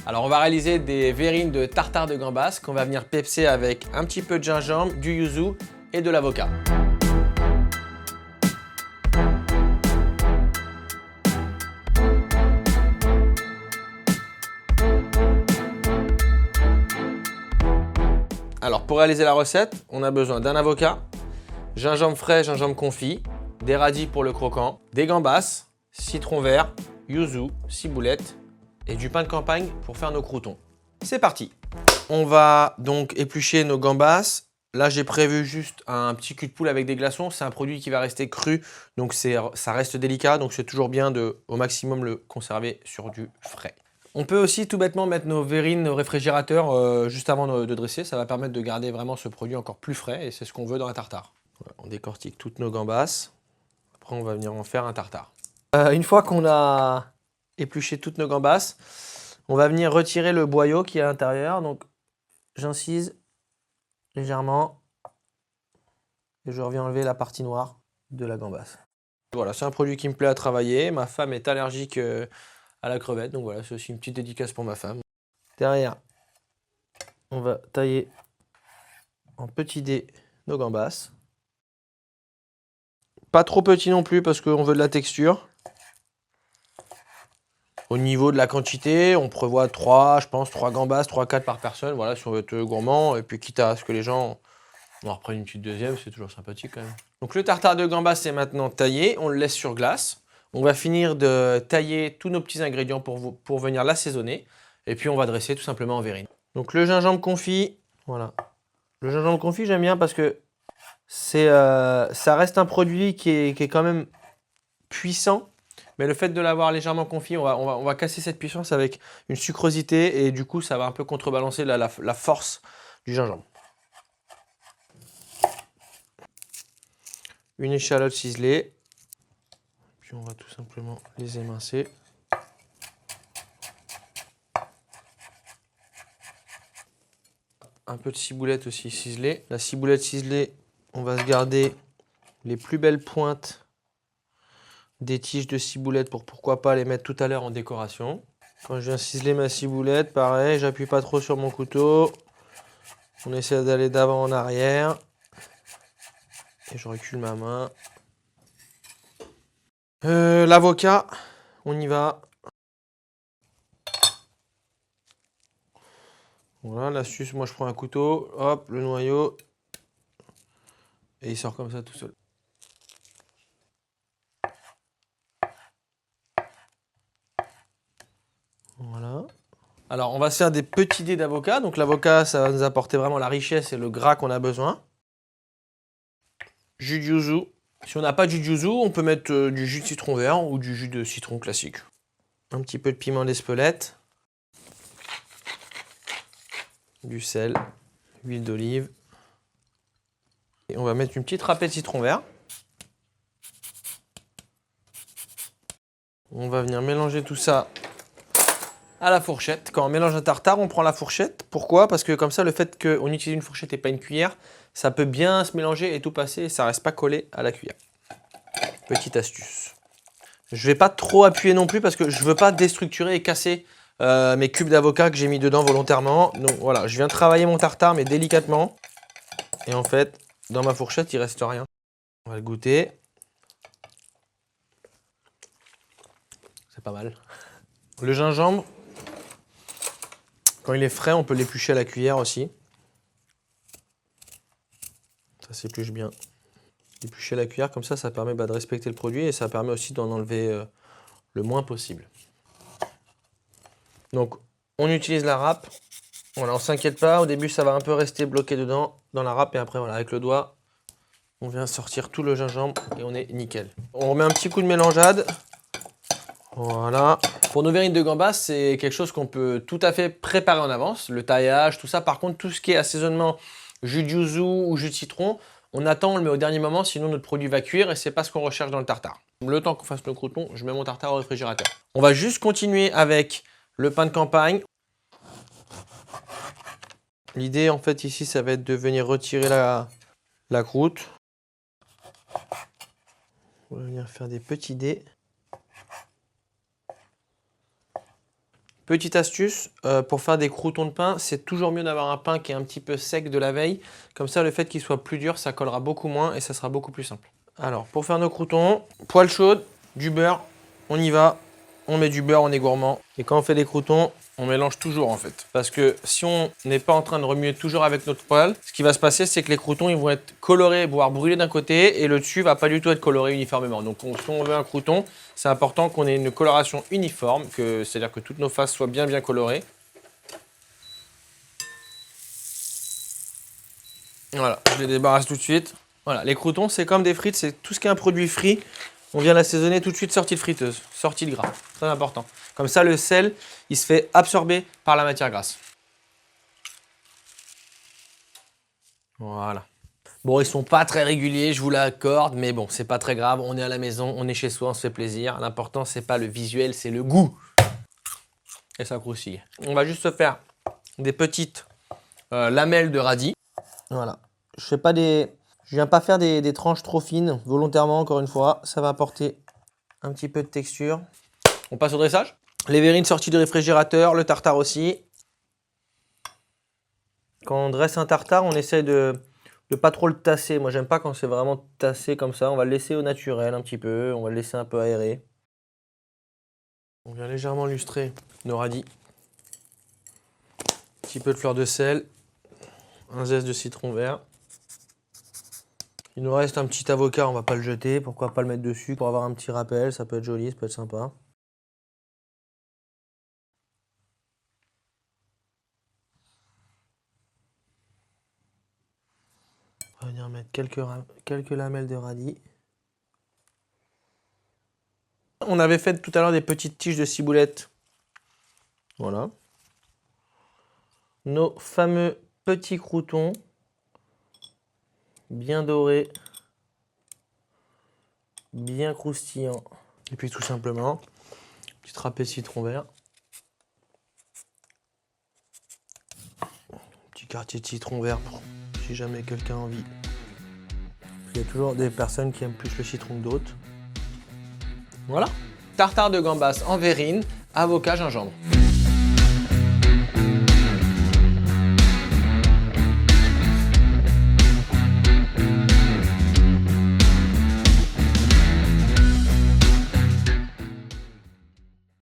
Alors on va réaliser des verrines de tartare de gambas qu'on va venir pepser avec un petit peu de gingembre, du yuzu et de l'avocat. Alors pour réaliser la recette, on a besoin d'un avocat, gingembre frais, gingembre confit, des radis pour le croquant, des gambas, citron vert, yuzu, ciboulette et du pain de campagne pour faire nos croûtons. C'est parti! On va donc éplucher nos gambas. Là, j'ai prévu juste un petit cul de poule avec des glaçons. C'est un produit qui va rester cru, donc ça reste délicat. Donc c'est toujours bien de, au maximum, le conserver sur du frais. On peut aussi tout bêtement mettre nos verrines au réfrigérateur juste avant de dresser. Ça va permettre de garder vraiment ce produit encore plus frais et c'est ce qu'on veut dans un tartare. Voilà, on décortique toutes nos gambas. Après, on va venir en faire un tartare. Une fois qu'on a épluché toutes nos gambas, on va venir retirer le boyau qui est à l'intérieur. Donc, j'incise légèrement et je reviens enlever la partie noire de la gambasse. Voilà, c'est un produit qui me plaît à travailler. Ma femme est allergique à la crevette, donc voilà, c'est aussi une petite dédicace pour ma femme. Derrière, on va tailler en petits dés nos gambas. Pas trop petits non plus parce qu'on veut de la texture. Au niveau de la quantité, on prévoit 3, je pense, 3 gambas, 3-4 par personne, voilà, si on veut être gourmand. Et puis quitte à ce que les gens en reprennent une petite deuxième, c'est toujours sympathique quand même. Donc le tartare de gambas est maintenant taillé, on le laisse sur glace. On va finir de tailler tous nos petits ingrédients pour venir l'assaisonner. Et puis on va dresser tout simplement en verrine. Donc le gingembre confit, voilà. Le gingembre confit, j'aime bien parce que ça reste un produit qui est quand même puissant. Mais le fait de l'avoir légèrement confit, on va casser cette puissance avec une sucrosité. Et du coup, ça va un peu contrebalancer la force du gingembre. Une échalote ciselée. Puis on va tout simplement les émincer. Un peu de ciboulette aussi ciselée. La ciboulette ciselée, on va se garder les plus belles pointes des tiges de ciboulette pour pourquoi pas les mettre tout à l'heure en décoration. Quand je viens ciseler ma ciboulette, pareil, j'appuie pas trop sur mon couteau. On essaie d'aller d'avant en arrière. Et je recule ma main. L'avocat, on y va. Voilà, l'astuce, moi je prends un couteau, hop, le noyau. Et il sort comme ça tout seul. Voilà. Alors, on va se faire des petits dés d'avocat. Donc, l'avocat, ça va nous apporter vraiment la richesse et le gras qu'on a besoin. Jus de yuzu. Si on n'a pas de jus de yuzu, on peut mettre du jus de citron vert ou du jus de citron classique. Un petit peu de piment d'Espelette. Du sel. Huile d'olive. Et on va mettre une petite râpée de citron vert. On va venir mélanger tout ça à la fourchette. Quand on mélange un tartare, on prend la fourchette. Pourquoi? Parce que comme ça, le fait qu'on utilise une fourchette et pas une cuillère, ça peut bien se mélanger et tout passer et ça reste pas collé à la cuillère. Petite astuce. Je vais pas trop appuyer non plus parce que je veux pas déstructurer et casser mes cubes d'avocat que j'ai mis dedans volontairement. Donc voilà, je viens travailler mon tartare mais délicatement. Et en fait, dans ma fourchette, il reste rien. On va le goûter. C'est pas mal. Le gingembre, quand il est frais, on peut l'éplucher à la cuillère aussi. Ça s'épluche bien. Éplucher à la cuillère, comme ça permet de respecter le produit et ça permet aussi d'en enlever le moins possible. Donc, on utilise la râpe. Voilà, on ne s'inquiète pas. Au début, ça va un peu rester bloqué dedans, dans la râpe. Et après, voilà, avec le doigt, on vient sortir tout le gingembre et on est nickel. On remet un petit coup de mélangeade. Voilà. Pour nos verrines de gambas, c'est quelque chose qu'on peut tout à fait préparer en avance. Le taillage, tout ça. Par contre, tout ce qui est assaisonnement, jus de yuzu ou jus de citron, on attend, on le met au dernier moment, sinon notre produit va cuire et c'est pas ce qu'on recherche dans le tartare. Le temps qu'on fasse nos croûtons, je mets mon tartare au réfrigérateur. On va juste continuer avec le pain de campagne. L'idée, en fait, ici, ça va être de venir retirer la croûte. On va venir faire des petits dés. Petite astuce, pour faire des croûtons de pain, c'est toujours mieux d'avoir un pain qui est un petit peu sec de la veille. Comme ça, le fait qu'il soit plus dur, ça collera beaucoup moins et ça sera beaucoup plus simple. Alors, pour faire nos croûtons, poêle chaude, du beurre, on y va. On met du beurre, on est gourmand. Et quand on fait des croûtons, on mélange toujours en fait. Parce que si on n'est pas en train de remuer toujours avec notre poêle, ce qui va se passer, c'est que les croûtons ils vont être colorés, voire brûlés d'un côté, et le dessus va pas du tout être coloré uniformément. Donc si on veut un crouton, c'est important qu'on ait une coloration uniforme, c'est-à-dire que toutes nos faces soient bien colorées. Voilà, je les débarrasse tout de suite. Voilà, les croûtons, c'est comme des frites, c'est tout ce qui est un produit frit. On vient l'assaisonner tout de suite sorti de friteuse, sorti de gras. Très important. Comme ça, le sel, il se fait absorber par la matière grasse. Voilà. Bon, ils sont pas très réguliers, je vous l'accorde, mais bon, c'est pas très grave. On est à la maison, on est chez soi, on se fait plaisir. L'important, c'est pas le visuel, c'est le goût. Et ça croustille. On va juste se faire des petites lamelles de radis. Voilà. Je viens pas faire des tranches trop fines, volontairement, encore une fois. Ça va apporter un petit peu de texture. On passe au dressage. Les verrines sorties du réfrigérateur, le tartare aussi. Quand on dresse un tartare, on essaie de pas trop le tasser. Moi, j'aime pas quand c'est vraiment tassé comme ça. On va le laisser au naturel un petit peu. On va le laisser un peu aérer. On vient légèrement lustrer nos radis. Un petit peu de fleur de sel. Un zeste de citron vert. Il nous reste un petit avocat, on va pas le jeter. Pourquoi pas le mettre dessus pour avoir un petit rappel. Ça peut être joli, ça peut être sympa. On va venir mettre quelques lamelles de radis. On avait fait tout à l'heure des petites tiges de ciboulette. Voilà. Nos fameux petits croûtons. Bien dorés. Bien croustillants. Et puis tout simplement, petit râpé citron vert. Petit quartier de citron vert pour si jamais quelqu'un a envie. Il y a toujours des personnes qui aiment plus le citron que d'autres. Voilà. Tartare de gambas en verrine, avocat, gingembre.